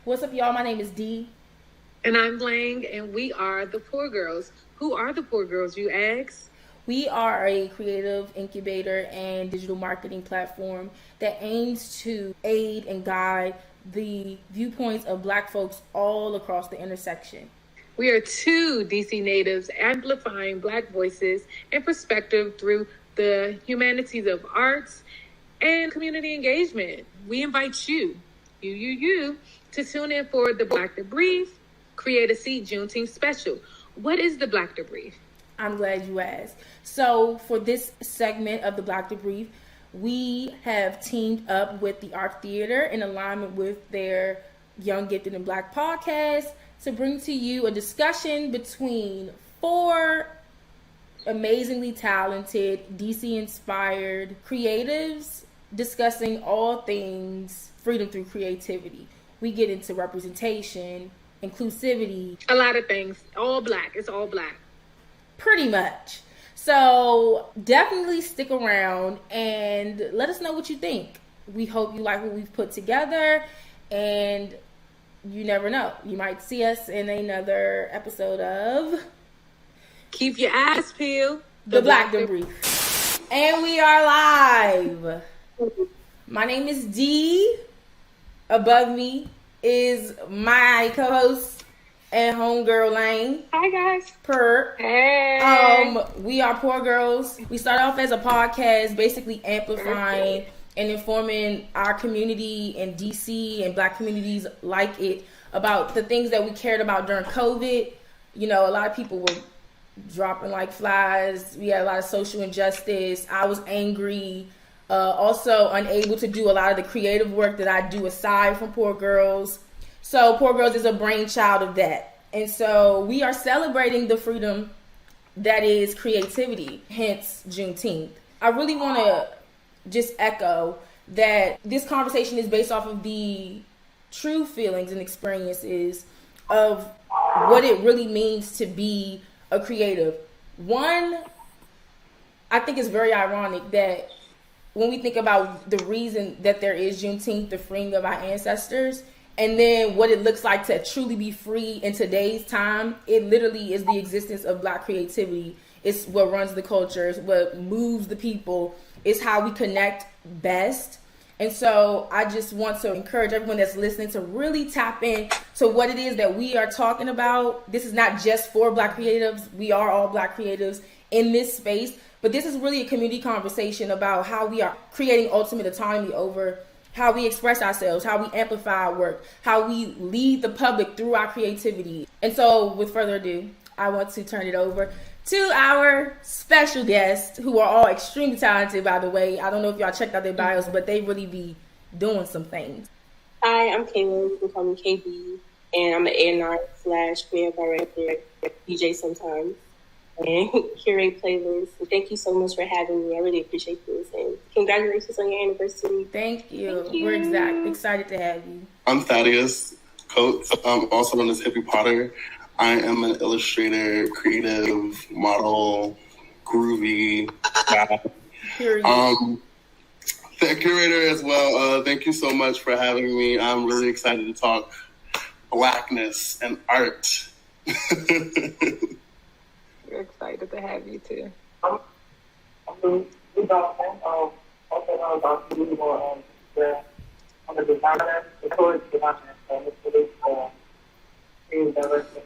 What's up, y'all? My name is Dee. And I'm Lang, and we are the Poor Girls. Who are the Poor Girls, you ask? We are a creative incubator and digital marketing platform that aims to aid and guide the viewpoints of Black folks all across the intersection. We are two DC natives amplifying Black voices and perspective through the humanities of arts and community engagement. We invite you, to tune in for the Black Debrief, Create a Seat Juneteenth special. What is the Black Debrief? I'm glad you asked. So for this segment of the Black Debrief, we have teamed up with the Art Theater in alignment with their Young, Gifted, and Black podcast to bring to you a discussion between four amazingly talented, DC-inspired creatives discussing all things freedom through creativity. We get into representation, inclusivity. A lot of things. All Black. It's all Black. Pretty much. So definitely stick around and let us know what you think. We hope you like what we've put together, and you never know. You might see us in another episode of Keep Your Eyes Peeled. The Black Debrief. And we are live. My name is Dee. Above me is my co-host and homegirl Lane. Hi guys. Hey. We are Poor Girls. We start off as a podcast, basically amplifying and informing our community in DC and Black communities like it about the things that we cared about during COVID. You know, a lot of people were dropping like flies. We had a lot of social injustice. I was angry. Also unable to do a lot of the creative work that I do aside from Poor Girls. So Poor Girls is a brainchild of that. And so we are celebrating the freedom that is creativity, hence Juneteenth. I really want to just echo that this conversation is based off of the true feelings and experiences of what it really means to be a creative. One, I think it's very ironic that when we think about the reason that there is Juneteenth, the freeing of our ancestors, and then what it looks like to truly be free in today's time, it literally is the existence of Black creativity. It's what runs the culture. It's what moves the people. It's how we connect best. And so I just want to encourage everyone that's listening to really tap in to what it is that we are talking about. This is not just for Black creatives. We are all Black creatives in this space. But this is really a community conversation about how we are creating ultimate autonomy over how we express ourselves, how we amplify our work, how we lead the public through our creativity. And so with further ado, I want to turn it over to our special guests, who are all extremely talented, by the way. I don't know if y'all checked out their bios, but they really be doing some things. Hi, I'm Kayla. You can call me KB, and I'm an A&R/creative director, DJ sometimes, and curate playlists. And thank you so much for having me. I really appreciate this, and congratulations on your anniversary. Thank you. We're excited to have you. I'm Thaddeus Coates, also known as Hippie Potter. I am an illustrator, creative, model, groovy guy. The curator as well. Thank you so much for having me. I'm really excited to talk Blackness and art. We're excited to have you too. I'm a designer, a poet designer, and it's creative director.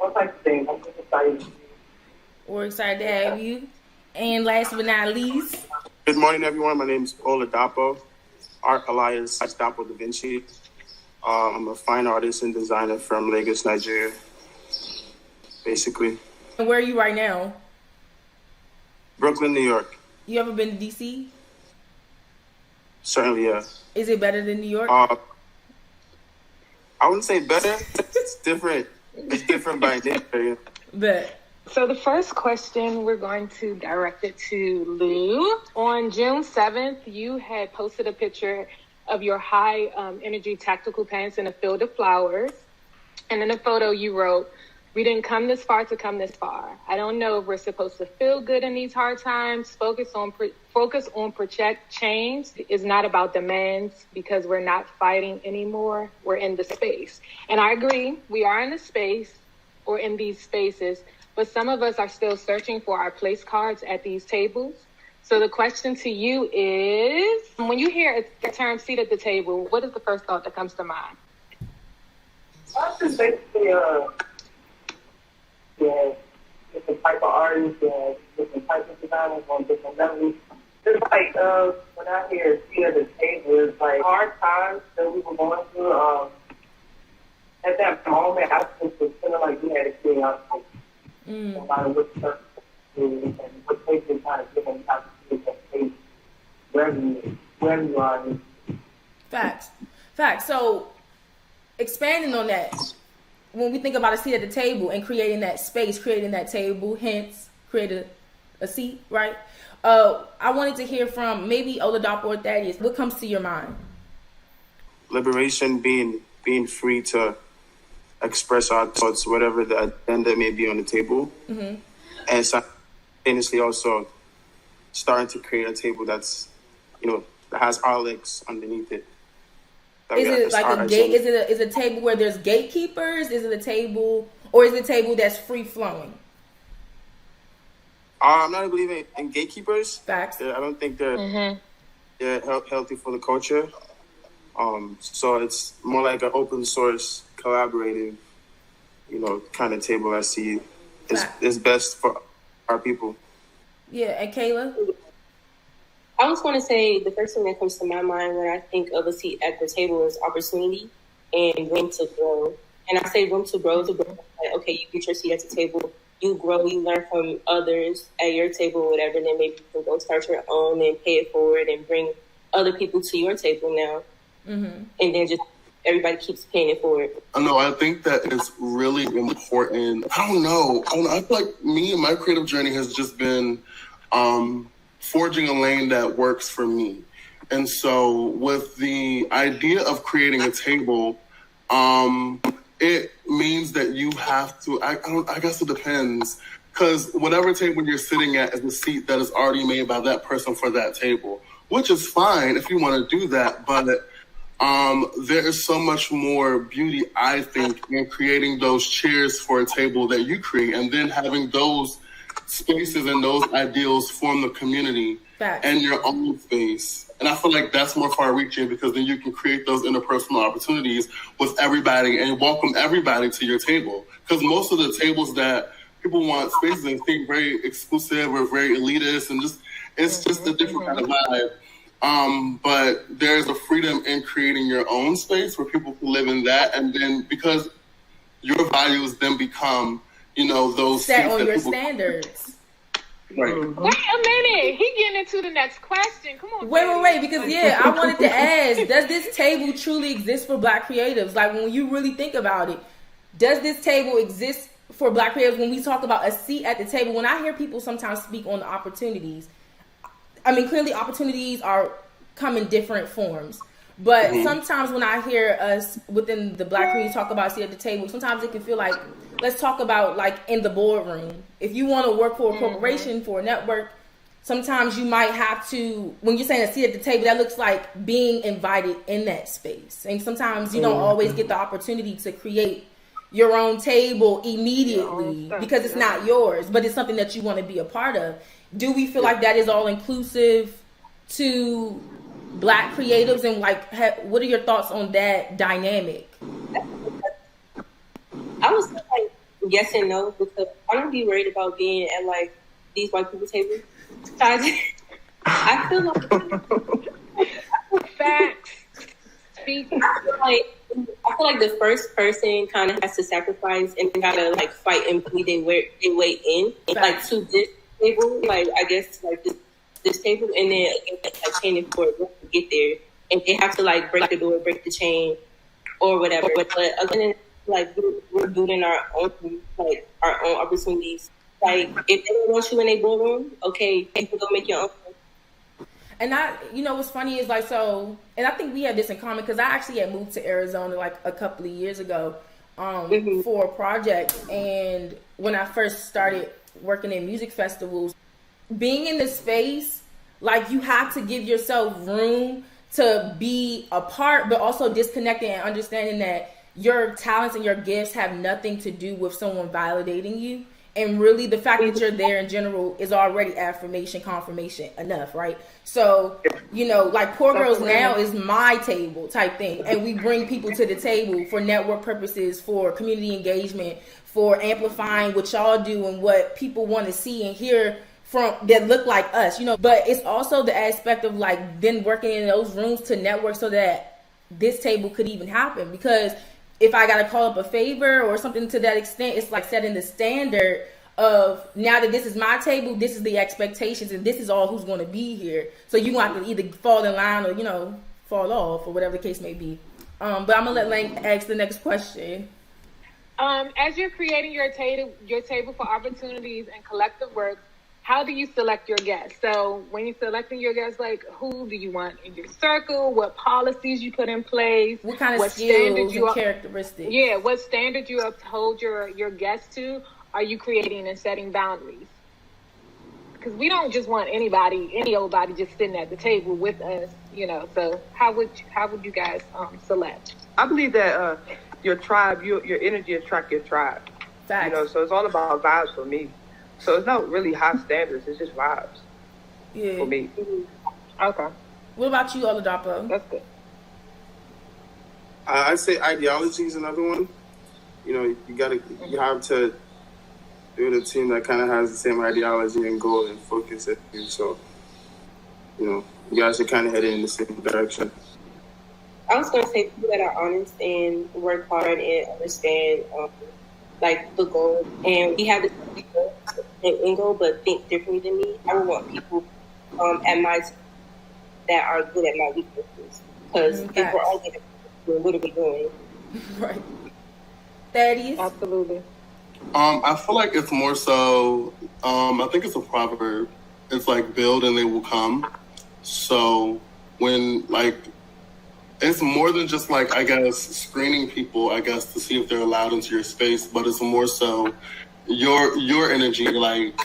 All types of things. I'm just excited. We're excited to have you. And last but not least, good morning, everyone. My name is Oladapo, art alias Dapo Da Vinci. I'm a fine artist and designer from Lagos, Nigeria, basically. And where are you right now? Brooklyn, New York. You ever been to DC? Certainly, yeah. Is it better than New York? I wouldn't say better. It's different. It's different by nature. But So the first question, we're going to direct it to Lou. On June 7th, you had posted a picture of your high energy tactical pants in a field of flowers. And in the photo you wrote, We didn't come this far to come this far. I don't know if we're supposed to feel good in these hard times. Focus on project change. Is not about demands because we're not fighting anymore. We're in the space. And I agree, we are in the space or in these spaces, but some of us are still searching for our place cards at these tables. So the question to you is, when you hear the term seat at the table, what is the first thought that comes to mind? I just basically, different type of artists, different type of designers on different levels. It's like, when I hear seat at the table, it's like hard times that we were going through. At that moment, I just was feeling like we had to figure out no matter what church and what place they're trying to give them, how to get that space, wherever you are. Facts. So, expanding on that, when we think about a seat at the table and creating that space, creating that table, hence create a seat, right? I wanted to hear from maybe Oladapo or Thaddeus. What comes to your mind? Liberation, being free to express our thoughts, whatever the agenda may be on the table, and simultaneously also starting to create a table that's, that has our legs underneath it. Is it like a gate? Is it a table where there's gatekeepers? Is it a table, or is it a table that's free flowing? I'm not believing in gatekeepers. Facts. I don't think they're healthy for the culture. So it's more like an open source, collaborative, kind of table I see is best for our people. Yeah, and Kayla? I was going to say the first thing that comes to my mind when I think of a seat at the table is opportunity and room to grow. And I say room to grow like, okay, you get your seat at the table, you grow, you learn from others at your table or whatever, and then maybe you can go start your own and pay it forward and bring other people to your table now. And then just everybody keeps paying it forward. No, I think that it's really important. I don't know. I feel like me and my creative journey has just been forging a lane that works for me. And so with the idea of creating a table, it means that you have to, I guess it depends, because whatever table you're sitting at is a seat that is already made by that person for that table, which is fine if you want to do that, but there is so much more beauty, I think, in creating those chairs for a table that you create and then having those spaces and those ideals form the community and your own space. And I feel like that's more far-reaching because then you can create those interpersonal opportunities with everybody and welcome everybody to your table. Because most of the tables that people want spaces in seem very exclusive or very elitist, and it's just a different kind of vibe. But there's a freedom in creating your own space where people can live in that, and then because your values then become, those set on your standards. Right. Wait a minute, he getting into the next question. Come on. Wait, because I wanted to ask, does this table truly exist for Black creatives? Like, when you really think about it, does this table exist for Black creatives? When we talk about a seat at the table, when I hear people sometimes speak on the opportunities, I mean, clearly opportunities come in different forms. But sometimes when I hear us within the Black community talk about a seat at the table, sometimes it can feel like, let's talk about like in the boardroom. If you want to work for a corporation, for a network, sometimes you might have to, when you're saying a seat at the table, that looks like being invited in that space. And sometimes you don't always get the opportunity to create your own table immediately because it's not yours, but it's something that you want to be a part of. Do we feel like that is all inclusive to Black creatives, and like, what are your thoughts on that dynamic? I was like yes and no because I don't be worried about being at like these white people tables. I feel like facts. I feel like the first person kind of has to sacrifice and gotta like fight and bleed their way in, like to this table. Like I guess like this table, and then like paying for it to get there, and they have to like break the door, break the chain, or whatever. But other than like we're building our own opportunities. Like if they don't want you in a boardroom, okay, you can go make your own. And what's funny is like, so, and I think we have this in common because I actually had moved to Arizona like a couple of years ago. for a project. And when I first started working in music festivals, being in the space, like, you have to give yourself room to be a part, but also disconnecting and understanding that your talents and your gifts have nothing to do with someone validating you. And really, the fact that you're there in general is already affirmation, confirmation enough, right? So, you know, like, Poor Girls Now is my table type thing. And we bring people to the table for network purposes, for community engagement, for amplifying what y'all do and what people want to see and hear from that look like us, you know. But it's also the aspect of, like, then working in those rooms to network so that this table could even happen. Because if I got to call up a favor or something to that extent, it's like setting the standard of, now that this is my table, this is the expectations, and this is all who's going to be here. So you have to either fall in line or, you know, fall off, or whatever the case may be. But I'm going to let Lang ask the next question. As you're creating your table for opportunities and collective work, how do you select your guests? So when you're selecting your guests, like, who do you want in your circle? What policies you put in place? What kind of skills and characteristics? Yeah, what standard you uphold your guests to? Are you creating and setting boundaries? Because we don't just want any old body just sitting at the table with us, you know. So how would you guys select? I believe that your tribe, your energy attract your tribe. Facts. You know, so it's all about vibes for me. So it's not really high standards. It's just vibes. Yeah. For me. Okay. What about you, Oladapo? That's good. I'd say ideology is another one. You know, you have to build a team that kind of has the same ideology and goal and focus at you. So, you know, you guys are kind of heading in the same direction. I was going to say people that are honest and work hard and understand, like, the goal. And we have this end goal, but think differently than me. I would want people at my team that are good at my weaknesses. Because if we're all good at what are we doing? Right. Thaddeus? Absolutely. I feel like it's more so, I think it's a proverb. It's like, build and they will come. So when, like, it's more than just, like, I guess, screening people, I guess, to see if they're allowed into your space, but it's more so your energy, like,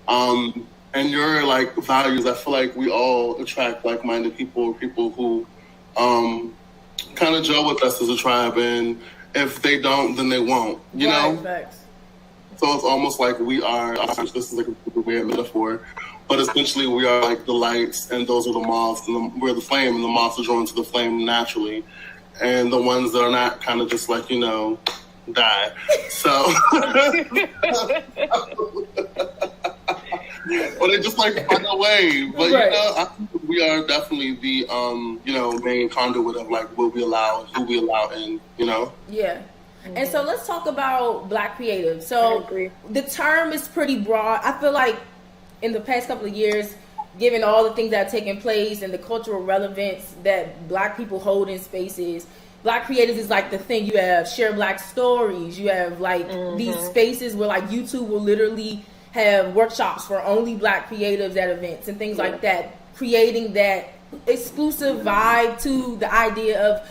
and your, like, values. I feel like we all attract like-minded people who kind of gel with us as a tribe, and if they don't, then they won't, you know? Facts. So it's almost like we are, this is like a weird metaphor, but essentially we are like the lights, and those are the moths, and we're the flame, and the moths are drawn to the flame naturally. And the ones that are not kind of just like, you know, die. So, or they just like find a way. But, right. You know, I think we are definitely the, you know, main conduit of like what we allow, who we allow in, you know? Yeah. And so let's talk about Black creatives. So the term is pretty broad. I feel like in the past couple of years, given all the things that have taken place and the cultural relevance that Black people hold in spaces, Black creatives is like the thing. You have Share Black Stories. You have like these spaces where like YouTube will literally have workshops for only Black creatives at events and things like that, creating that exclusive vibe to the idea of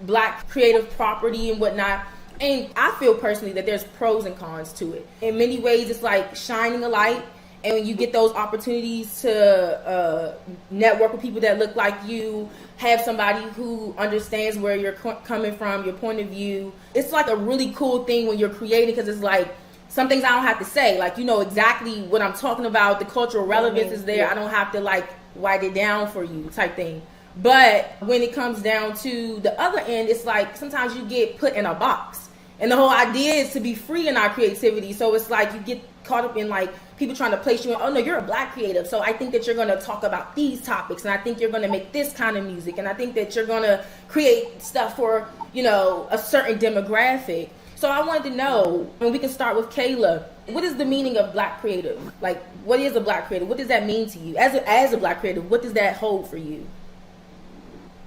Black creative property and whatnot. And I feel personally that there's pros and cons to it. In many ways, it's like shining a light. And when you get those opportunities to network with people that look like you, have somebody who understands where you're coming from, your point of view, it's like a really cool thing when you're creating, because it's like some things I don't have to say. Like, you know exactly what I'm talking about. The cultural relevance is there. I don't have to like write it down for you type thing. But when it comes down to the other end, it's like sometimes you get put in a box. And the whole idea is to be free in our creativity. So it's like you get caught up in like people trying to place you in, oh no, you're a Black creative, so I think that you're going to talk about these topics, and I think you're going to make this kind of music, and I think that you're going to create stuff for, you know, a certain demographic. So I wanted to know, and we can start with Kayla, what is the meaning of Black creative? Like, what is a Black creative? What does that mean to you? As a Black creative, what does that hold for you?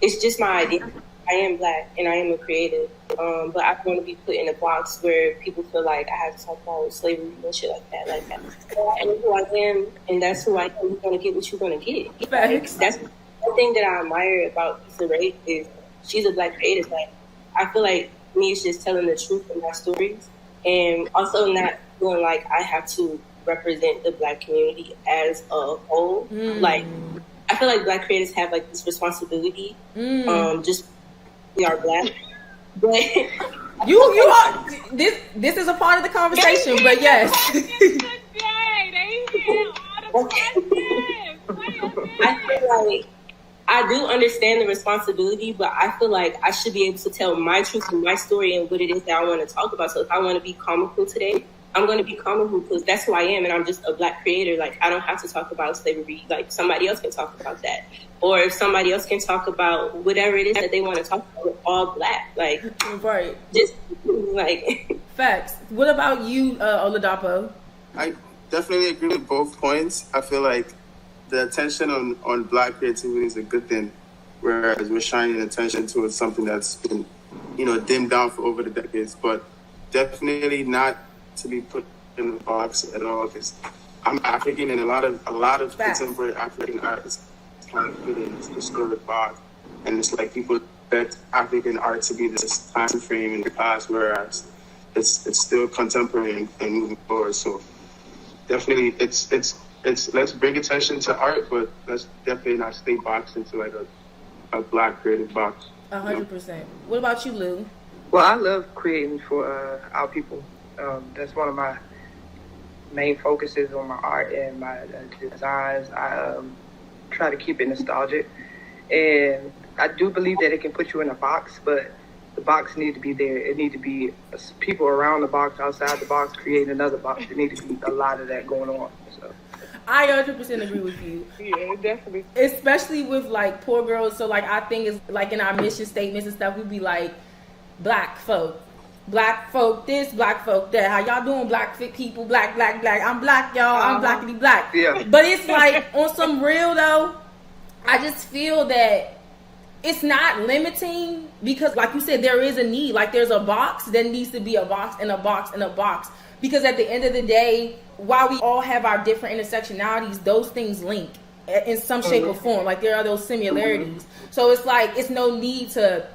It's just my idea. I am Black and I am a creative, but I don't want to be put in a box where people feel like I have to talk about slavery and shit like that. So I am who I am, and that's who I am. You're going to get what you're going to get. Facts. That's the thing that I admire about Issa Rae is she's a Black creative. Like, I feel like For me, it's just telling the truth in my stories, and also not feeling like I have to represent the Black community as a whole. Like, I feel like Black creators have like this responsibility. Just we are Black, but you are this is a part of the conversation. But yes, I feel like I do understand the responsibility, but I feel like I should be able to tell my truth and my story and what it is that I want to talk about. So if I want to be comical today, I'm going to be comical because that's who I am, and I'm just a Black creator. Like, I don't have to talk about slavery. Like, somebody else can talk about that. Or if somebody else can talk about whatever it is that they want to talk about, we're all Black. Like, right. Just, like... Facts. What about you, Oladapo? I definitely agree with both points. I feel like the attention on Black creativity is a good thing, whereas we're shining attention towards something that's been, dimmed down for over the decades, but definitely not to be put in the box at all, because I'm African, and a lot of contemporary African art is kind of put in this historic box, and it's like people expect African art to be this time frame in the past, whereas it's still contemporary and moving forward. So definitely, it's let's bring attention to art, but let's definitely not stay boxed into like a Black creative box. 100%. What about you, Lou? Well, I love creating for our people. That's one of my main focuses on my art and my designs. I try to keep it nostalgic, and I do believe that it can put you in a box, but the box need to be there. It need to be people around the box, outside the box, creating another box. There need to be a lot of that going on. So I 100% agree with you. Yeah, definitely. Especially with like poor girls. So like I think it's like in our mission statements and stuff, we'd be like, Black folk this, Black folk that. How y'all doing, Black fit people? Black. I'm Black, y'all. I'm Blackity Black. Yeah. But it's like on some real though, I just feel that it's not limiting because, like you said, there is a need. Like there's a box, there needs to be a box and a box and a box. Because at the end of the day, while we all have our different intersectionalities, those things link in some shape or form. Like there are those similarities. So it's like it's no need to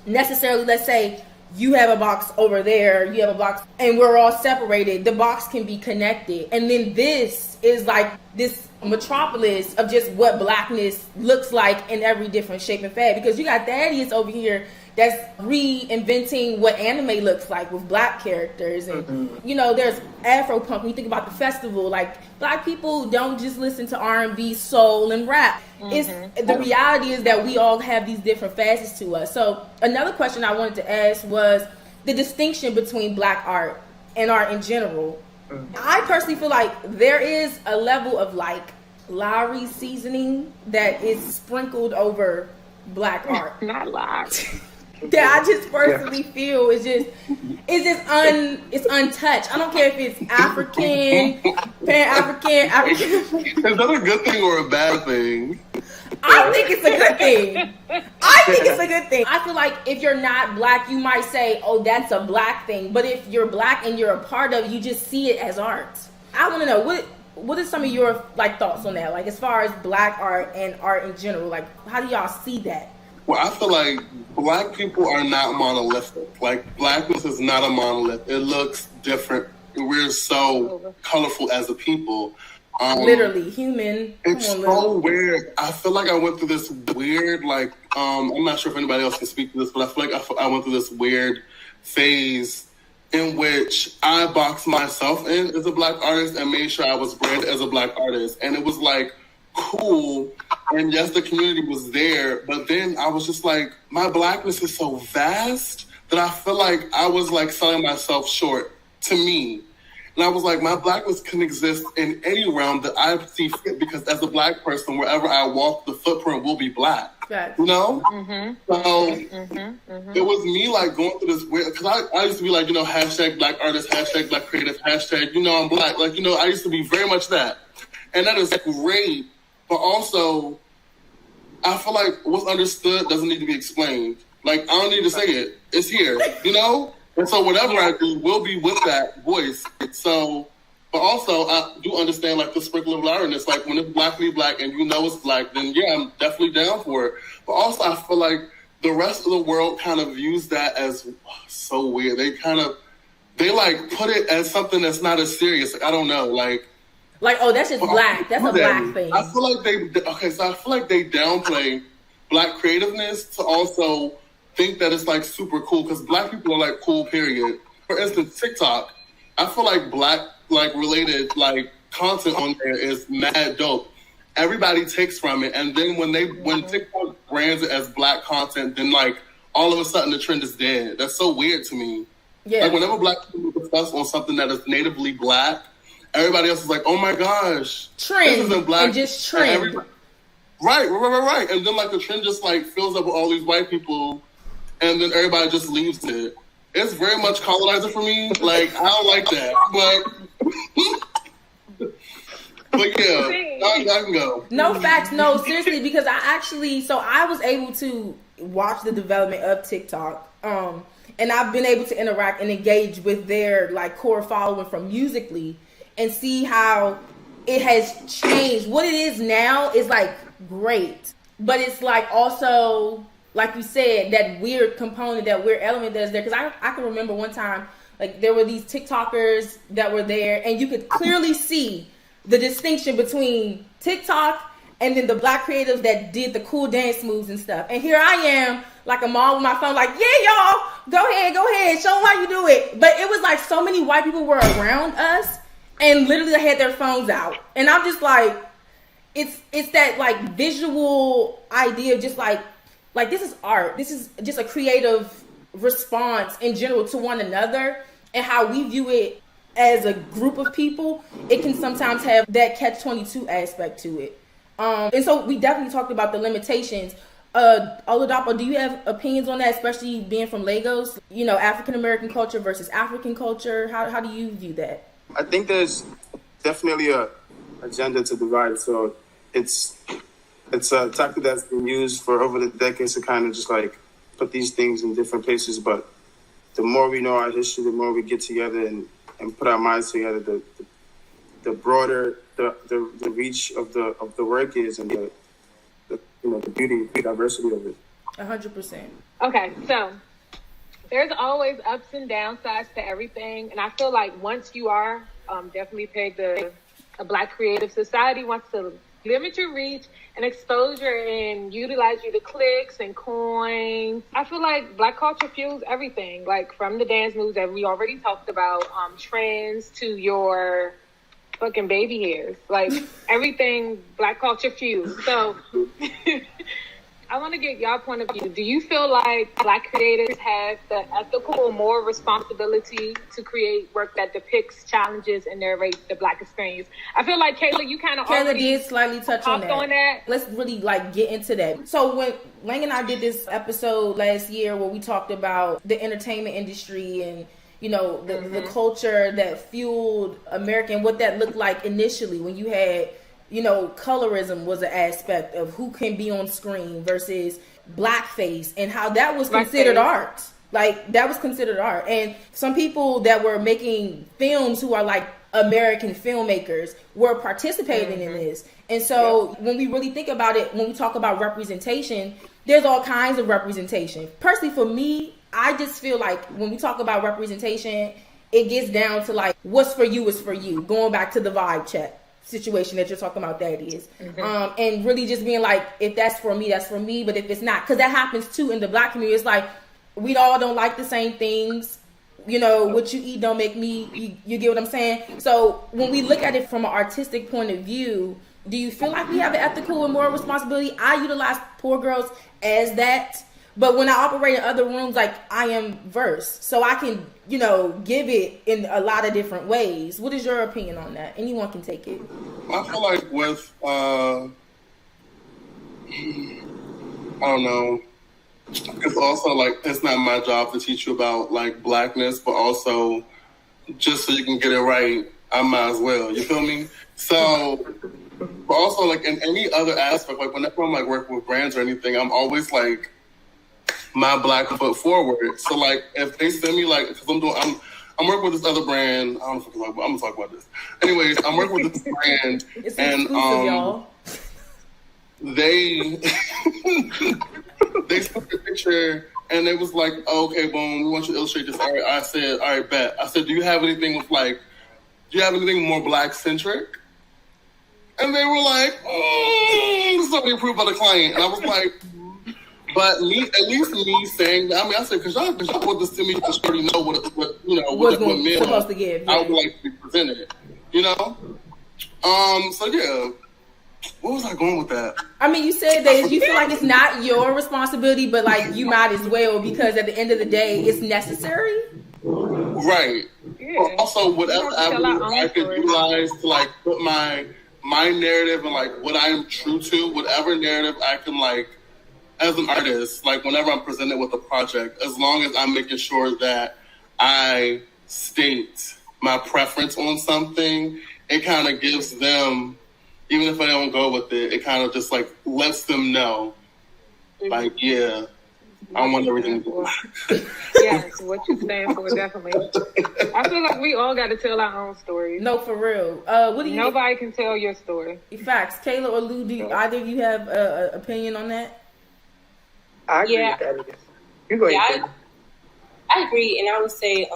necessarily, let's say, you have a box over there, you have a box, and we're all separated. The box can be connected. And then this is like this metropolis of just what Blackness looks like in every different shape and fad. Because you got Thaddeus over here that's reinventing what anime looks like with Black characters. And, there's Afropunk. When you think about the festival, like, Black people don't just listen to R&B, soul, and rap. It's the reality is that we all have these different facets to us. So another question I wanted to ask was the distinction between Black art and art in general. I personally feel like there is a level of like Lowry seasoning that is sprinkled over Black art. Not Lowry. That I just personally feel it's untouched. I don't care if it's African, Pan-African. Is that a good thing or a bad thing? I think it's a good thing. I feel like if you're not Black, you might say, oh, that's a Black thing. But if you're Black and you're a part of it, you just see it as art. I want to know, what are some of your like thoughts on that? Like as far as Black art and art in general, like how do y'all see that? Well, I feel like Black people are not monolithic. Like, Blackness is not a monolith. It looks different. We're so colorful as a people. Literally, human. It's so weird. I feel like I went through this weird, like, I'm not sure if anybody else can speak to this, but I feel like I went through this weird phase in which I boxed myself in as a Black artist and made sure I was branded as a Black artist. And it was like, cool, and yes, the community was there, but then I was just like, my Blackness is so vast that I feel like I was like selling myself short to me. And I was like, my Blackness can exist in any realm that I see fit, because as a Black person, wherever I walk, the footprint will be Black. Right. You know? So it was me like going through this weird, because I used to be like, hashtag Black artist, hashtag Black creative, hashtag, I'm Black. Like, I used to be very much that. And that is great. But also, I feel like what's understood doesn't need to be explained. Like, I don't need to say it. It's here, And so whatever I do will be with that voice. So, but also, I do understand, like, the sprinkle of Larryness. Like, when it's Blackly Black and it's Black, then, yeah, I'm definitely down for it. But also, I feel like the rest of the world kind of views that as so weird. They like put it as something that's not as serious. Like, I don't know, like oh, that's just black. That's a black thing. I feel like they downplay black creativeness to also think that it's like super cool because black people are like cool, period. For instance, TikTok, I feel like black like related like content on there is mad dope. Everybody takes from it, and then when TikTok brands it as black content, then like all of a sudden the trend is dead. That's so weird to me. Yeah. Like whenever black people discuss on something that is natively black, everybody else is like, "Oh my gosh, trend this isn't black." And just trend. Right. And then like the trend just like fills up with all these white people, and then everybody just leaves it. It's very much colonizer for me. Like I don't like that, but yeah, I can go. No facts, no, seriously, because I was able to watch the development of TikTok, and I've been able to interact and engage with their like core following from Musical.ly and see how it has changed. What it is now is like great, but it's like also, like you said, that weird component, that weird element that's there. Because I can remember one time, like there were these TikTokers that were there, and you could clearly see the distinction between TikTok and then the black creatives that did the cool dance moves and stuff. And here I am, like a mom with my phone, like, yeah, y'all, go ahead, show them how you do it. But it was like so many white people were around us and literally had their phones out. And I'm just like, it's that like visual idea of just like this is art. This is just a creative response in general to one another, and how we view it as a group of people. It can sometimes have that catch-22 aspect to it. And so we definitely talked about the limitations. Oladapo, do you have opinions on that, especially being from Lagos? You know, African-American culture versus African culture. How do you view that? I think there's definitely a agenda to divide. So it's a tactic that's been used for over the decades to kind of just like put these things in different places. But the more we know our history, the more we get together and put our minds together, the broader the reach of the work is, and the beauty, the diversity of it. 100%. Okay, so there's always ups and downsides to everything, and I feel like once you are definitely pegged a Black creative society wants to limit your reach and exposure and utilize you to clicks and coins. I feel like Black culture fuels everything, like from the dance moves that we already talked about, trends to your fucking baby hairs, like everything Black culture fuels. So I want to get y'all point of view. Do you feel like Black creators have the ethical or moral responsibility to create work that depicts challenges and narrates the Black experience? I feel like Kayla, you kind of already did slightly touch on that. Let's really like get into that. So when Lang and I did this episode last year where we talked about the entertainment industry and the culture that fueled America and what that looked like initially when you had colorism was an aspect of who can be on screen versus blackface, and how that was considered art. Like that was considered art. And some people that were making films who are like American filmmakers were participating in this. And so when we really think about it, when we talk about representation, there's all kinds of representation. Personally, for me, I just feel like when we talk about representation, it gets down to like, what's for you is for you. Going back to the vibe check situation that you're talking about, that is. And really just being like, if that's for me, that's for me. But if it's not, because that happens too in the Black community. It's like, we all don't like the same things. What you eat don't make me, you get what I'm saying? So when we look at it from an artistic point of view, do you feel like we have an ethical and moral responsibility? I utilize Poor Girls as that. But when I operate in other rooms, like I am versed. So I can, give it in a lot of different ways. What is your opinion on that? Anyone can take it. I feel like with, I don't know. It's also like, it's not my job to teach you about like Blackness, but also just so you can get it right, I might as well. You feel me? So, but also like in any other aspect, like whenever I'm like working with brands or anything, I'm always like, my Black foot forward. So like if they send me like, because I'm working with this other brand. I don't know if I'm gonna talk about this. Anyways, I'm working with this brand, it's and y'all. they they took a picture and they was like, oh, okay, boom, we want you to illustrate this. All right, I said, all right, bet. I said, do you have anything more black centric? And they were like, this is already approved by the client. And I was like, but at least me saying that, I mean, I said, because y'all put this to me, because you already know what meal supposed to give. Yeah. I would like to be presented, So yeah, what was I going with that? I mean, you said that you feel like it's not your responsibility, but like you might as well, because at the end of the day, it's necessary. Right. Yeah. Also, whatever I could utilize to like put my narrative and like what I am true to, whatever narrative I can like as an artist, like whenever I'm presented with a project, as long as I'm making sure that I state my preference on something, it kind of gives them, even if I don't go with it, it kind of just like lets them know, like, yeah, I want everything to work. Yes, what you stand for, definitely. I feel like we all got to tell our own stories. No, for real. Nobody can tell your story. Facts. Kayla or Lou, do either of you have an opinion on that? I agree with that. You go ahead. I agree, and I would say,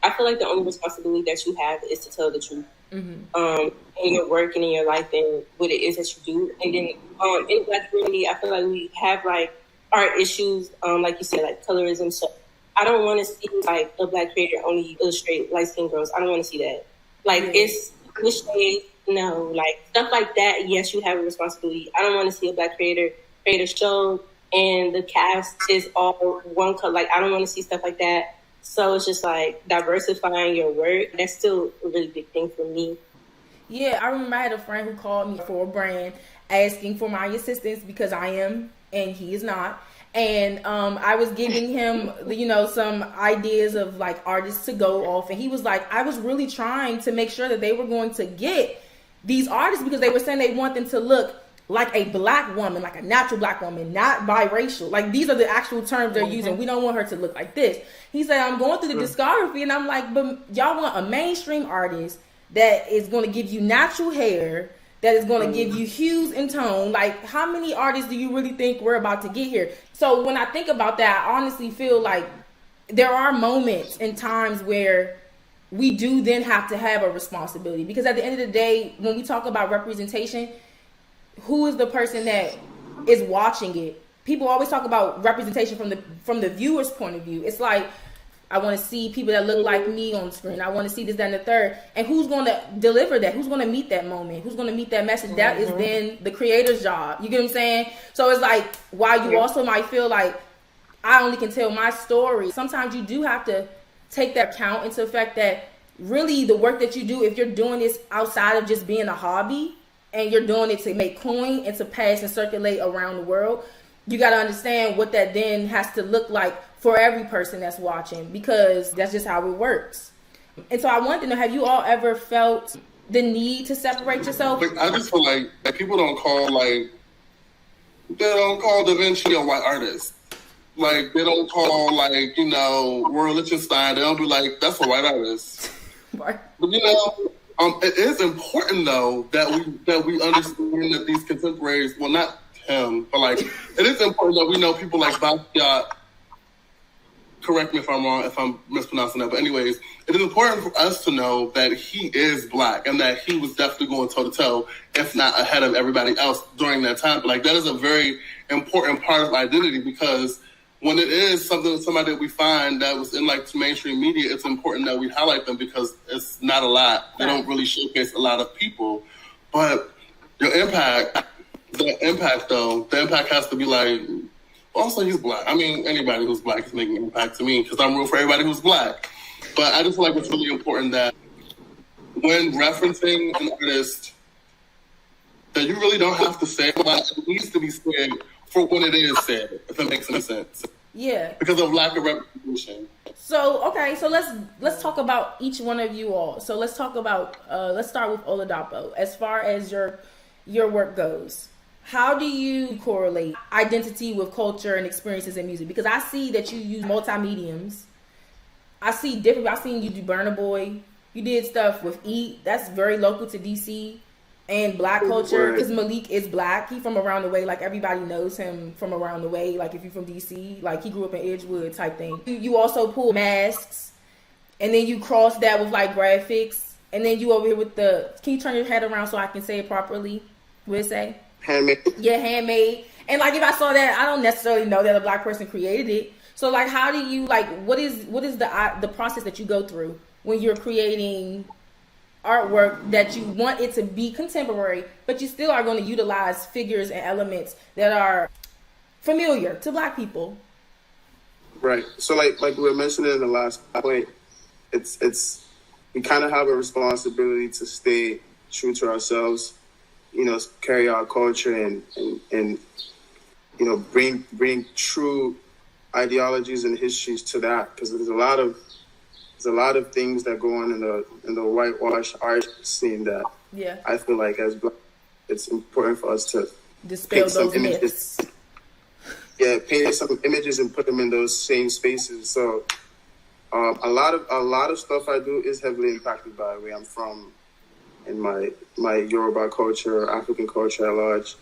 I feel like the only responsibility that you have is to tell the truth. In your work and in your life and what it is that you do. And then in Black community, I feel like we have like art issues, like you said, like colorism. So I don't want to see like a Black creator only illustrate light-skinned girls. I don't want to see that. Like it's cliche, no, like stuff like that. Yes, you have a responsibility. I don't want to see a Black creator create a show and the cast is all one color. Like I don't want to see stuff like that. So it's just like diversifying your work. That's still a really big thing for me. Yeah, I remember I had a friend who called me for a brand asking for my assistance because I am and he is not. And I was giving him, some ideas of like artists to go off. And he was like, I was really trying to make sure that they were going to get these artists because they were saying they want them to look like a Black woman, like a natural Black woman, not biracial. Like these are the actual terms they're using. We don't want her to look like this. He said, I'm going through the discography and I'm like, but y'all want a mainstream artist that is going to give you natural hair, that is going to give you hues and tone. Like how many artists do you really think we're about to get here? So when I think about that, I honestly feel like there are moments and times where we do then have to have a responsibility, because at the end of the day, when we talk about representation, who is the person that is watching it? People always talk about representation from the viewer's point of view. It's like, I want to see people that look like me on screen. I want to see this, that, and the third. And who's going to deliver that? Who's going to meet that moment? Who's going to meet that message? That is then the creator's job. You get what I'm saying? So it's like, while you also might feel like I only can tell my story, sometimes you do have to take that account into the fact that really the work that you do, if you're doing this outside of just being a hobby, and you're doing it to make coin and to pass and circulate around the world, you got to understand what that then has to look like for every person that's watching, because that's just how it works. And so I wanted to know, have you all ever felt the need to separate yourself? I just feel like people don't call Da Vinci a white artist. Like they don't call Roy Lichtenstein. They don't be like, that's a white artist. Right. But it is important though that we understand that these contemporaries, well, not him, but like it is important that we know people like Basquiat. Correct me if I'm wrong, if I'm mispronouncing that. But anyways, it is important for us to know that he is Black and that he was definitely going toe to toe, if not ahead of everybody else during that time. But like that is a very important part of identity, because when it is somebody that we find that was in like mainstream media, it's important that we highlight them because it's not a lot. They don't really showcase a lot of people. But the impact has to be like, also he's Black. I mean, anybody who's Black is making an impact to me because I'm rooting for everybody who's Black. But I just feel like it's really important that when referencing an artist, that you really don't have to say a lot. It needs to be said for when it is said, if it makes any sense. Yeah. Because of lack of representation. So, okay, so let's talk about each one of you all. So let's talk about, let's start with Oladapo. As far as your work goes, how do you correlate identity with culture and experiences in music? Because I see that you use multi-mediums. I've seen you do Burna Boy. You did stuff with Eat. That's very local to DC. and black culture, because Malik is black. He from around the way. Like, everybody knows him from around the way. Like, if you're from DC, like, he grew up in Edgewood type thing. You also pull masks, and then you cross that with, like, graphics, and then you over here with the, can you turn your head around so I can say it properly? What it say? Handmade. Yeah, handmade. And, like, if I saw that, I don't necessarily know that a black person created it. So, like, how do you, like, what is the process that you go through when you're creating artwork that you want it to be contemporary, but you still are going to utilize figures and elements that are familiar to black people? Right. So like we were mentioning in the last point, it's we kind of have a responsibility to stay true to ourselves, you know, carry our culture and you know, bring true ideologies and histories to that, because there's a lot of things that go on in the whitewash art scene that I feel like as black, it's important for us to dispel those myths. Yeah, paint some images and put them in those same spaces. So a lot of stuff I do is heavily impacted by where I'm from and my Yoruba culture, African culture at large.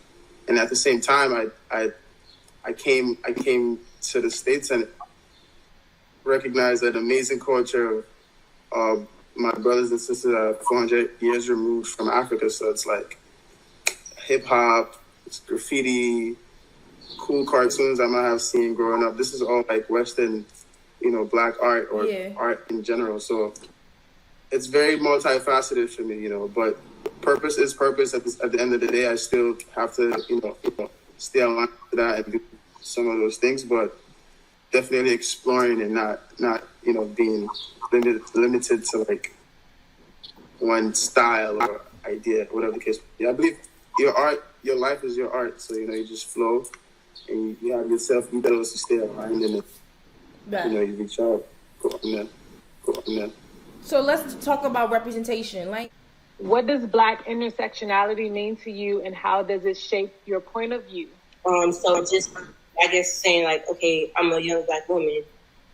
And at the same time, I came to the States and recognized that amazing culture of my brothers and sisters that are 400 years removed from Africa. So it's like hip hop, it's graffiti, cool cartoons I might have seen growing up. This is all like Western, you know, black art or art in general. So it's very multifaceted for me, you know, but purpose is purpose. At the end of the day, I still have to, you know, stay aligned to that and do some of those things, but definitely exploring and not you know, being limited to like one style or idea, whatever the case. Yeah, I believe your life is your art. So, you know, you just flow and you have yourself ethos to stay aligned in it. You know, you reach out, go on there. So let's talk about representation. Like, what does Black intersectionality mean to you, and how does it shape your point of view? So just, I guess, saying like, okay, I'm a young Black woman.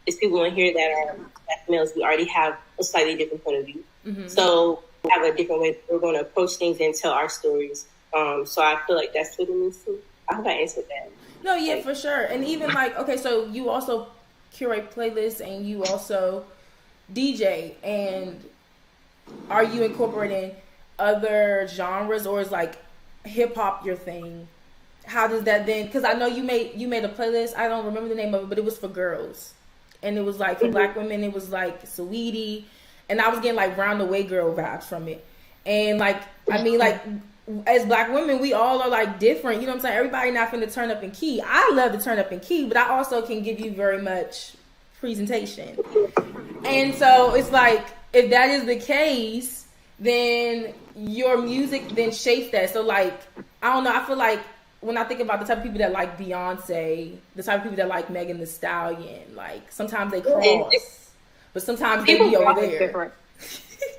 There's people in here that are Black males. We already have a slightly different point of view. Mm-hmm. So we have a different way we're going to approach things and tell our stories. So I feel like that's what it means too. I hope I answered that. No, yeah, like, for sure. And even like, okay, so you also curate playlists and you also DJ, and are you incorporating other genres, or is like hip hop your thing? How does that then? Because I know you made a playlist. I don't remember the name of it, but it was for girls, and it was like for Black women. It was like Saweetie, and I was getting like round the way girl vibes from it. And like, I mean, like as Black women, we all are like different. You know what I'm saying? Everybody not finna turn up in key. I love to turn up in key, but I also can give you very much presentation. And so it's like, if that is the case, then your music then shapes that. So like, I don't know. I feel like when I think about the type of people that like Beyonce, the type of people that like Megan Thee Stallion, like sometimes they cross, but sometimes they be over there. Different.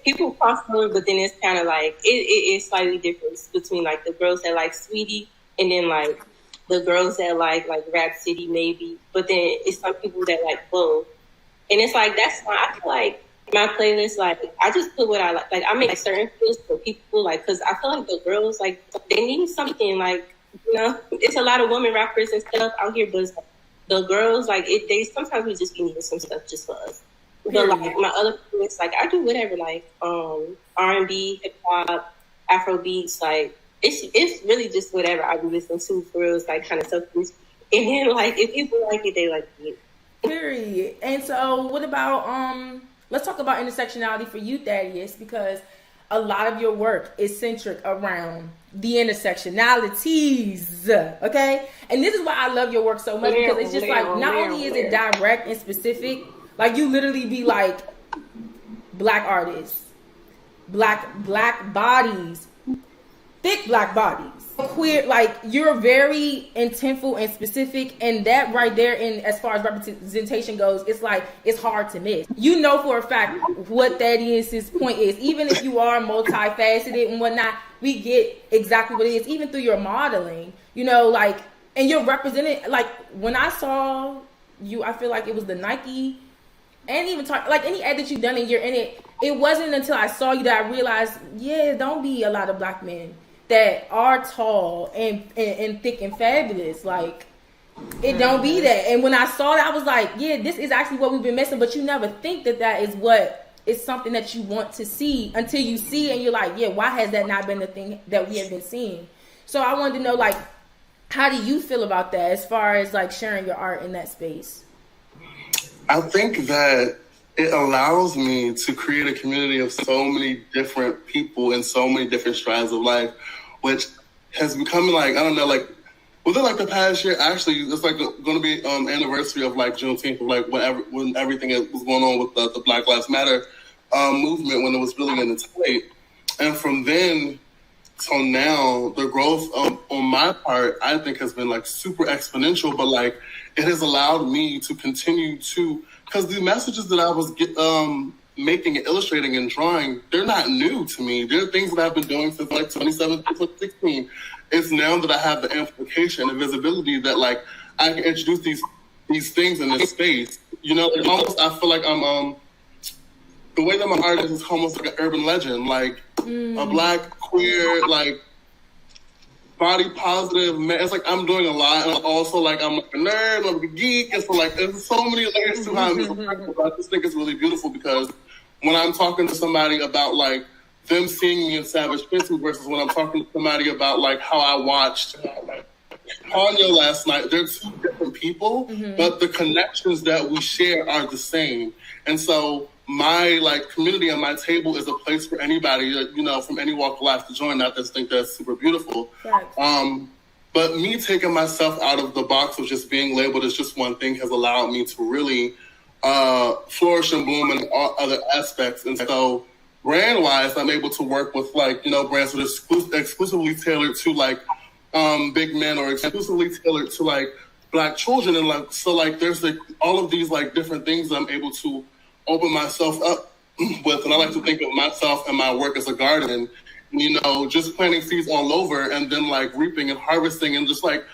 People cross over, but then it's kind of like it is slightly different between like the girls that like Sweetie and then like the girls that like Rap City maybe. But then it's some people that like both, and it's like that's why I feel like my playlist, like I just put what I like. Like I make certain playlists for people, like because I feel like the girls like they need something, like, you know, it's a lot of women rappers and stuff out here, but the girls like they sometimes we just be needing some stuff just for us. But like my other playlists, like I do whatever, like R&B, hip hop, Afro beats, like it's really just whatever I be listening to for real. It's like kind of stuff. And then like if people like it, they like it. Period. And so what about let's talk about intersectionality for you, Thaddeus, because a lot of your work is centric around the intersectionalities, okay? And this is why I love your work so much, because it's just like, not only is it direct and specific, like you literally be like, Black artists, black bodies, thick Black bodies, queer, like you're very intentful and specific, and that right there, in as far as representation goes, it's like it's hard to miss. You know for a fact what that is, his point is. Even if you are multifaceted and whatnot, we get exactly what it is, even through your modeling, you know, like, and you're represented. Like when I saw you, I feel like it was the Nike, and even like any ad that you've done and you're in it, it wasn't until I saw you that I realized, yeah, don't be a lot of Black men that are tall and thick and fabulous. Like, it don't be that. And when I saw that, I was like, yeah, this is actually what we've been missing. But you never think that is what is something that you want to see until you see it and you're like, yeah, why has that not been the thing that we have been seeing? So I wanted to know, like, how do you feel about that as far as like sharing your art in that space? I think that it allows me to create a community of so many different people in so many different strides of life, which has become like, I don't know, like within like the past year, actually, it's like going to be anniversary of like Juneteenth, of like when everything was going on with the Black Lives Matter movement, when it was really in its height. And from then till now, the growth on my part, I think has been like super exponential, but like it has allowed me to continue to, because the messages that I was making and illustrating and drawing, they're not new to me. They're things that I've been doing since like 2017, 2016. It's now that I have the amplification and visibility that like I can introduce these things in this space. You know, it's almost, I feel like I'm the way that my art is almost like an urban legend, like a Black, queer, like body positive man. It's like I'm doing a lot, and also like I'm like a nerd, I'm like a geek, and so like there's so many layers to how I'm I just think it's really beautiful because when I'm talking to somebody about like them seeing me in Savage Fences versus when I'm talking to somebody about like how I watched Kanye last night, they're two different people, but the connections that we share are the same. And so my like community on my table is a place for anybody, you know, from any walk of life to join. I just think that's super beautiful. Right. But me taking myself out of the box of just being labeled as just one thing has allowed me to really flourish and bloom in all other aspects. And so brand-wise, I'm able to work with like, you know, brands that are exclusively tailored to like big men or exclusively tailored to like Black children. And like, so like there's like all of these like different things that I'm able to open myself up with. And I like to think of myself and my work as a garden, you know, just planting seeds all over and then like reaping and harvesting and just like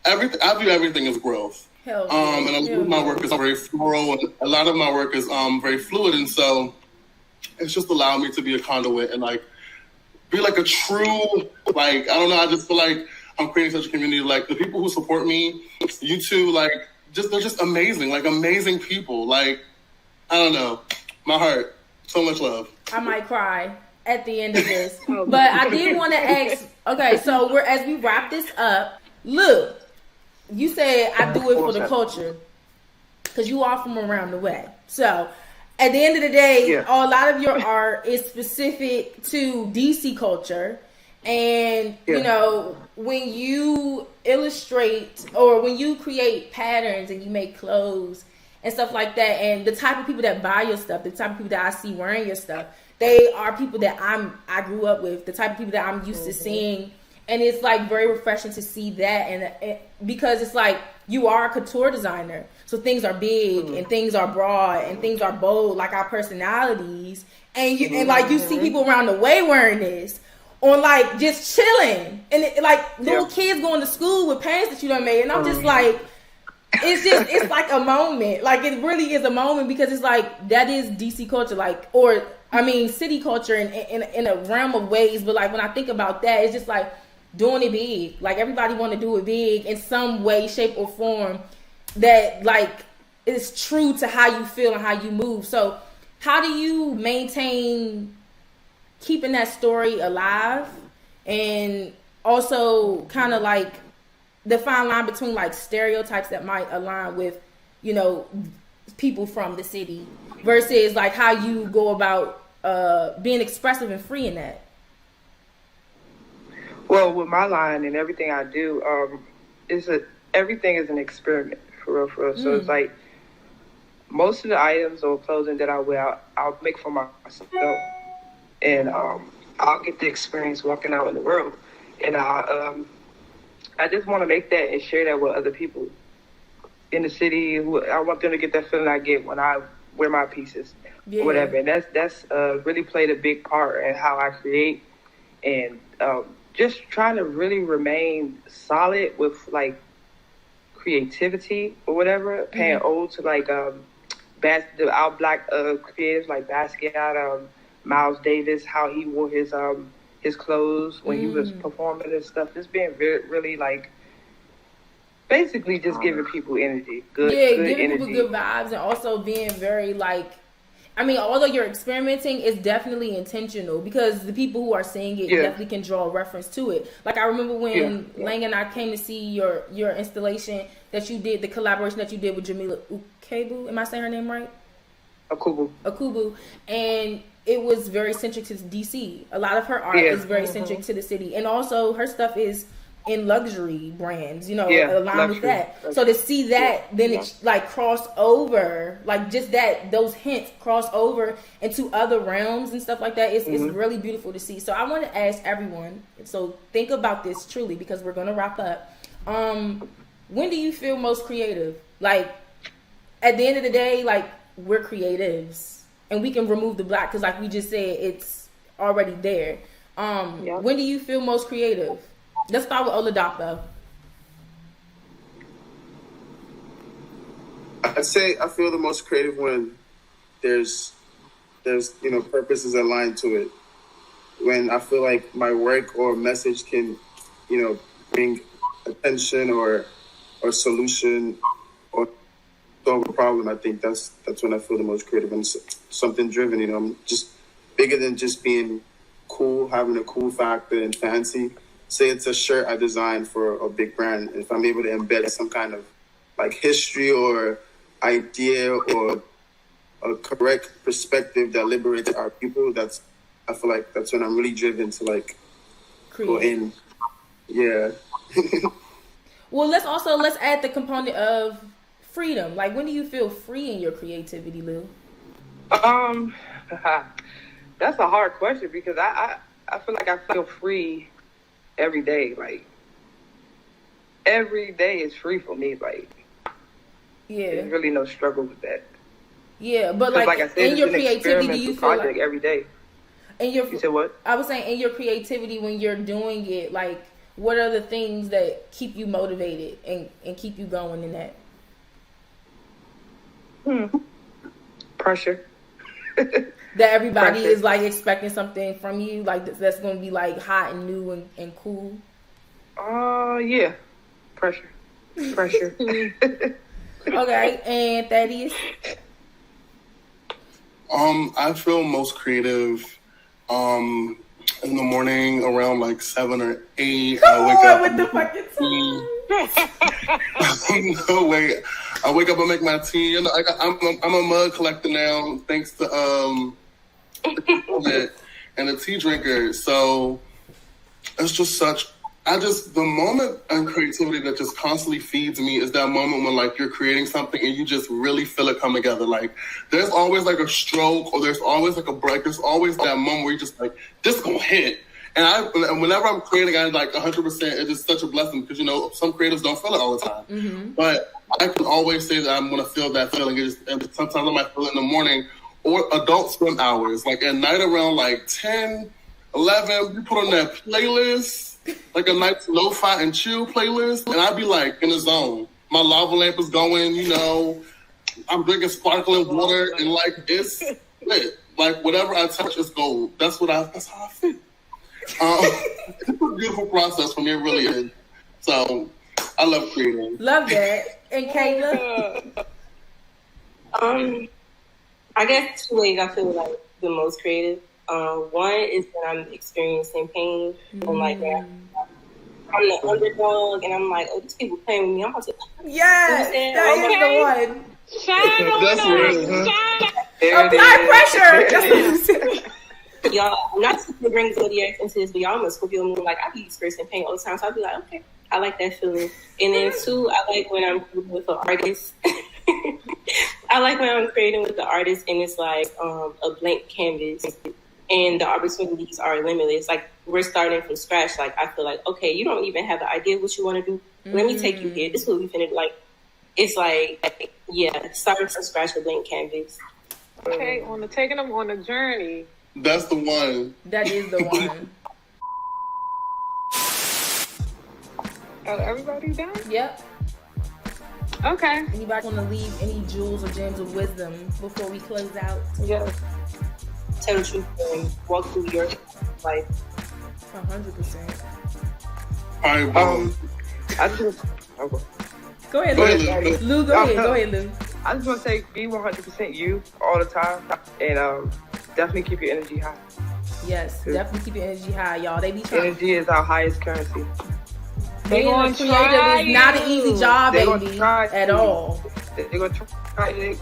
everything. I view everything as growth. And a lot of my work is very floral and a lot of my work is very fluid. And so it's just allowed me to be a conduit and like be like a true, like, I don't know, I just feel like I'm creating such a community. Like the people who support me, you two, like just, they're just amazing, like amazing people. Like, I don't know, my heart, so much love. I might cry at the end of this, but I did want to ask, okay, so as we wrap this up, look, you said I do it for the culture because you are from around the way. So at the end of the day, a lot of your art is specific to DC culture. And, you know, when you illustrate or when you create patterns and you make clothes and stuff like that, and the type of people that buy your stuff, the type of people that I see wearing your stuff, they are people that I grew up with, the type of people that I'm used to seeing. And it's like very refreshing to see that, and because it's like you are a couture designer, so things are big and things are broad and things are bold, like our personalities. And you and like you see people around the way wearing this, on like just chilling, and like little kids going to school with parents that you done made, and I'm just like, it's like a moment, like it really is a moment because it's like that is DC culture, like, or I mean city culture in a realm of ways, but like when I think about that, it's just like doing it big. Like everybody want to do it big in some way, shape, or form that like is true to how you feel and how you move. So how do you maintain keeping that story alive and also kind of like the fine line between like stereotypes that might align with, you know, people from the city versus like how you go about being expressive and free in that? Well, with my line and everything I do, everything is an experiment, for real. So it's like most of the items or clothing that I wear, I'll make for myself, and I'll get the experience walking out in the world, and I just want to make that and share that with other people in the city. I want them to get that feeling I get when I wear my pieces, or whatever. And that's really played a big part in how I create, and just trying to really remain solid with like creativity or whatever, paying ode to like our Black creatives like Basquiat, Miles Davis, how he wore his his clothes when he was performing and stuff. Just being really like, basically just giving people energy, good giving energy. people good vibes, and also being very like, I mean, although you're experimenting, it's definitely intentional because the people who are seeing it definitely can draw a reference to it. Like I remember when Lang and I came to see your installation that you did, the collaboration that you did with Jamila Ukubu. Am I saying her name right? Akubu. And it was very centric to DC. A lot of her art is very centric to the city. And also her stuff is in luxury brands, you know, aligned with that. Luxury. So to see that, then it's like cross over, like just that, those hints cross over into other realms and stuff like that. It's really beautiful to see. So I want to ask everyone, so think about this truly because we're going to wrap up. When do you feel most creative? Like at the end of the day, like we're creatives and we can remove the black because like we just said, it's already there. When do you feel most creative? Let's start with Oladoc though. I'd say I feel the most creative when there's purpose is aligned to it. When I feel like my work or message can, bring attention or solution or solve a problem, I think that's when I feel the most creative and something driven. I'm just bigger than just being cool, having a cool factor and fancy. Say it's a shirt I designed for a big brand. If I'm able to embed some kind of like history or idea or a correct perspective that liberates our people, I feel like that's when I'm really driven to like go in. Yeah. Well, let's add the component of freedom. Like when do you feel free in your creativity, Lou? That's a hard question because I feel like I feel free every day. Like every day is free for me. Like there's really no struggle with that. Yeah, but like I said, in your creativity, do you feel like every day? You said what? I was saying in your creativity when you're doing it, like what are the things that keep you motivated and keep you going in that? Pressure. That everybody is like expecting something from you, like that's going to be like hot and new and cool. Yeah, pressure. Okay, and Thaddeus. I feel most creative in the morning around like 7 or 8. I wake up with the fucking time. No way. I wake up and make my tea. I'm a mug collector now, thanks to COVID and a tea drinker. So it's just the moment and creativity that just constantly feeds me is that moment when like you're creating something and you just really feel it come together. Like there's always like a stroke or there's always like a break. There's always that moment where you're just like, this gonna hit. And whenever I'm creating, I'm like 100%. It is such a blessing because some creators don't feel it all the time. Mm-hmm. But I can always say that I'm gonna feel that feeling. And sometimes I might feel it in the morning or adult swim hours. Like at night around like 10, 11, we put on that playlist. Like a nice lo-fi and chill playlist, and I'd be like in the zone. My lava lamp is going, I'm drinking sparkling water, and like it's lit. Like whatever I touch is gold. That's how I feel. It's a beautiful process for me, it really is. So I love creating. Love that. And Kayla? I guess 2 ways I feel like the most creative. One is when I'm experiencing pain and like I'm the underdog and I'm like, oh, these people playing with me. I'm about to that is the one. Shine on us. Apply pressure. Y'all, not to bring zodiac into this, but y'all I'm a Scorpio moon. Like I be experiencing pain all the time, so I'll be like, okay, I like that feeling. And then 2, I like when I'm with an artist. I like when I'm creating with the artist and it's like a blank canvas. And the opportunities are limitless. Like we're starting from scratch. Like I feel like, okay, you don't even have an idea what you want to do. Let me take you here. This is what we finna like. It's like, starting from scratch with blank canvas. Okay, taking them on a journey. That's the one. That is the one. Oh, everybody done? Yep. Okay. Anybody want to leave any jewels or gems of wisdom before we close out? Yes. Tell the truth and walk through your life. 100%. All right, well, I just Go ahead, Go Lou. ahead, Lou, go ahead, Lou. I just want to say, be 100% you all the time, and definitely keep your energy high. Yes, definitely keep your energy high, y'all. They be trying. Energy is our highest currency. Being a creative is not an easy job, baby, at all. They're gonna try it.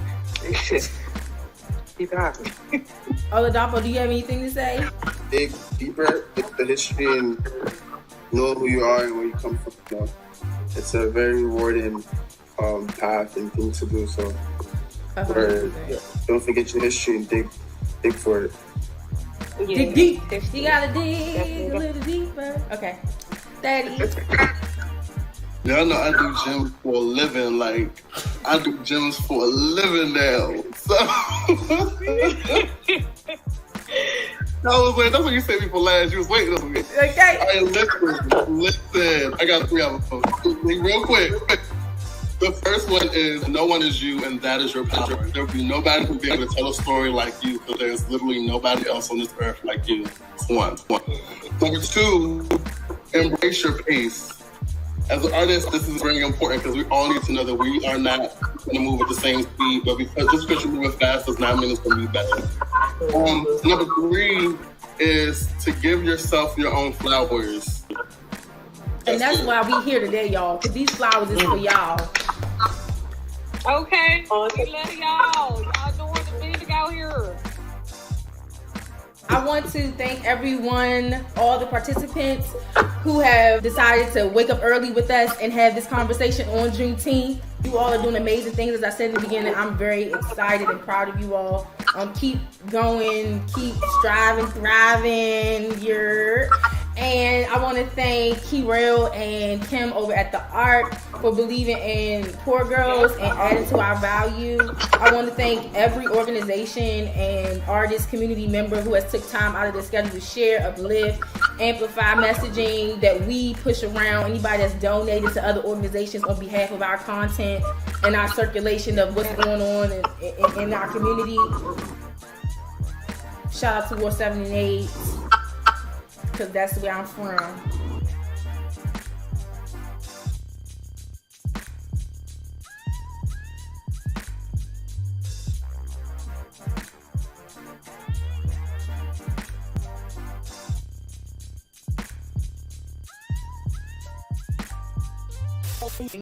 Keep it high. Oladapo, do you have anything to say? Dig deeper into the history and know who you are and where you come from. You know? It's a very rewarding path and thing to do. So don't forget your history and dig for it. Dig deep. You gotta dig a little deeper. Okay. Daddy. y'all know I do gyms for a living. Like, I do gyms for a living now. So, I was like, that's what you said before last. You was waiting on me. Okay. Hey, listen. I got 3 of them. Real quick. The first one is, no one is you, and that is your power. There'll be nobody who'll be able to tell a story like you, because there's literally nobody else on this earth like you. It's one. Number 2, embrace your pace. As an artist, this is very important, because we all need to know that we are not going to move at the same speed, but just because you're moving fast does not mean it's going to be better. Number 3 is to give yourself your own flowers. And that's why we here today, y'all, because these flowers is for y'all. Okay, we love y'all. Y'all doing the big out here. I want to thank everyone, all the participants who have decided to wake up early with us and have this conversation on Juneteenth. You all are doing amazing things. As I said in the beginning, I'm very excited and proud of you all. Keep going, keep striving, thriving. And I want to thank Kirel and Kim over at The Art for believing in poor girls and adding to our value. I want to thank every organization and artist community member who has took time out of their schedule to share, uplift, amplify messaging that we push around. Anybody that's donated to other organizations on behalf of our content and our circulation of what's going on in our community. Shout out to War 7 and 8. Because that's where I'm from.